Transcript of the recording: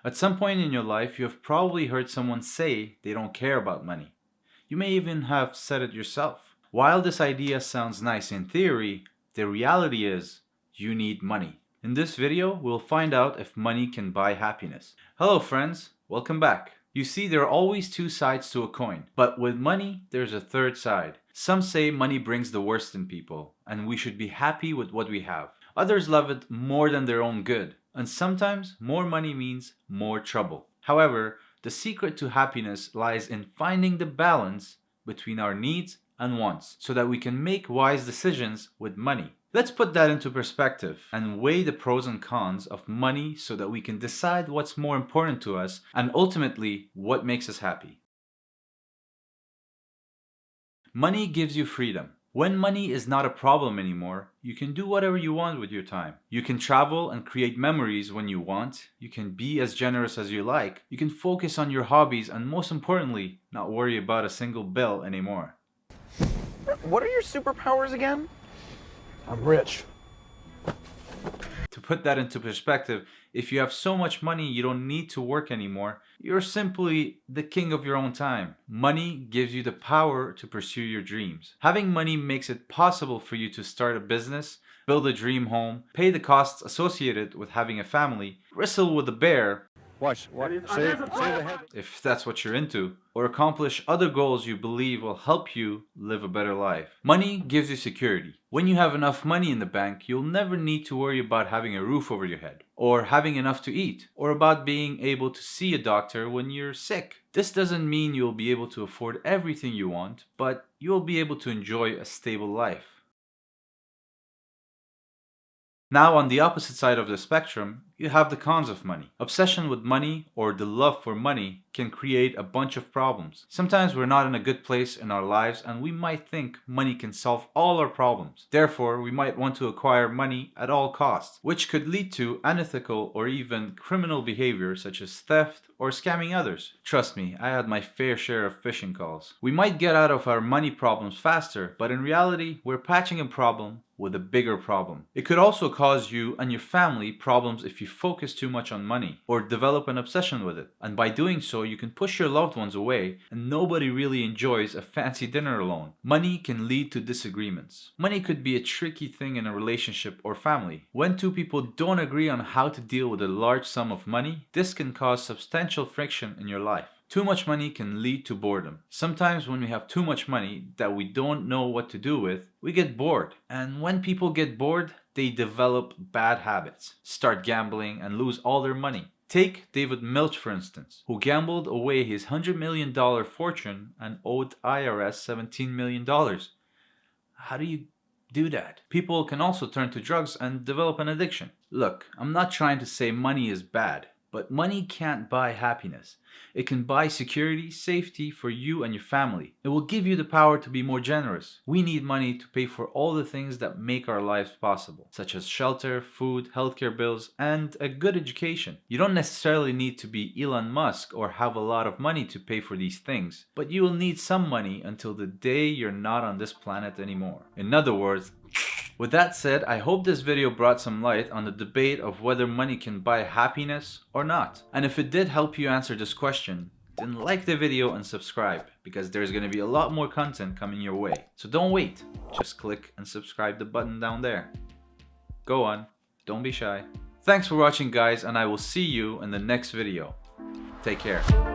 At some point in your life, you have probably heard someone say they don't care about money. You may even have said it yourself. While this idea sounds nice in theory, the reality is you need money. In this video, we'll find out if money can buy happiness. Hello friends, welcome back. You see, there are always two sides to a coin, but with money, there's a third side. Some say money brings the worst in people, and we should be happy with what we have. Others love it more than their own good, and sometimes more money means more trouble. However, the secret to happiness lies in finding the balance between our needs and wants, so that we can make wise decisions with money. Let's put that into perspective and weigh the pros and cons of money so that we can decide what's more important to us and ultimately what makes us happy. Money gives you freedom. When money is not a problem anymore, you can do whatever you want with your time. You can travel and create memories when you want. You can be as generous as you like. You can focus on your hobbies and most importantly, not worry about a single bill anymore. What are your superpowers again? I'm rich. To put that into perspective, if you have so much money you don't need to work anymore, you're simply the king of your own time. Money gives you the power to pursue your dreams. Having money makes it possible for you to start a business, build a dream home, pay the costs associated with having a family, wrestle with a bear, Watch. Save the head. if that's what you're into, or accomplish other goals you believe will help you live a better life. Money gives you security. When you have enough money in the bank, you'll never need to worry about having a roof over your head, or having enough to eat, or about being able to see a doctor when you're sick. This doesn't mean you'll be able to afford everything you want, but you'll be able to enjoy a stable life. Now, on the opposite side of the spectrum, you have the cons of money. Obsession with money or the love for money can create a bunch of problems. Sometimes we're not in a good place in our lives and we might think money can solve all our problems. Therefore, we might want to acquire money at all costs, which could lead to unethical or even criminal behavior such as theft or scamming others. Trust me, I had my fair share of phishing calls. We might get out of our money problems faster, but in reality, we're patching a problem with a bigger problem. It could also cause you and your family problems if you focus too much on money or develop an obsession with it. And by doing so, you can push your loved ones away and nobody really enjoys a fancy dinner alone. Money can lead to disagreements. Money could be a tricky thing in a relationship or family. When two people don't agree on how to deal with a large sum of money, this can cause substantial friction in your life. Too much money can lead to boredom. Sometimes when we have too much money that we don't know what to do with, we get bored. And when people get bored, they develop bad habits, start gambling, and lose all their money. Take David Milch for instance, who gambled away his $100 million fortune and owed IRS $17 million. How do you do that? People can also turn to drugs and develop an addiction. Look, I'm not trying to say money is bad. But money can't buy happiness. It can buy security, safety for you and your family. It will give you the power to be more generous. We need money to pay for all the things that make our lives possible, such as shelter, food, healthcare bills, and a good education. You don't necessarily need to be Elon Musk or have a lot of money to pay for these things, but you will need some money until the day you're not on this planet anymore. In other words, with that said, I hope this video brought some light on the debate of whether money can buy happiness or not. And if it did help you answer this question, then like the video and subscribe, because there's going to be a lot more content coming your way. So don't wait, just click and subscribe the button down there. Go on, don't be shy. Thanks for watching guys, and I will see you in the next video. Take care.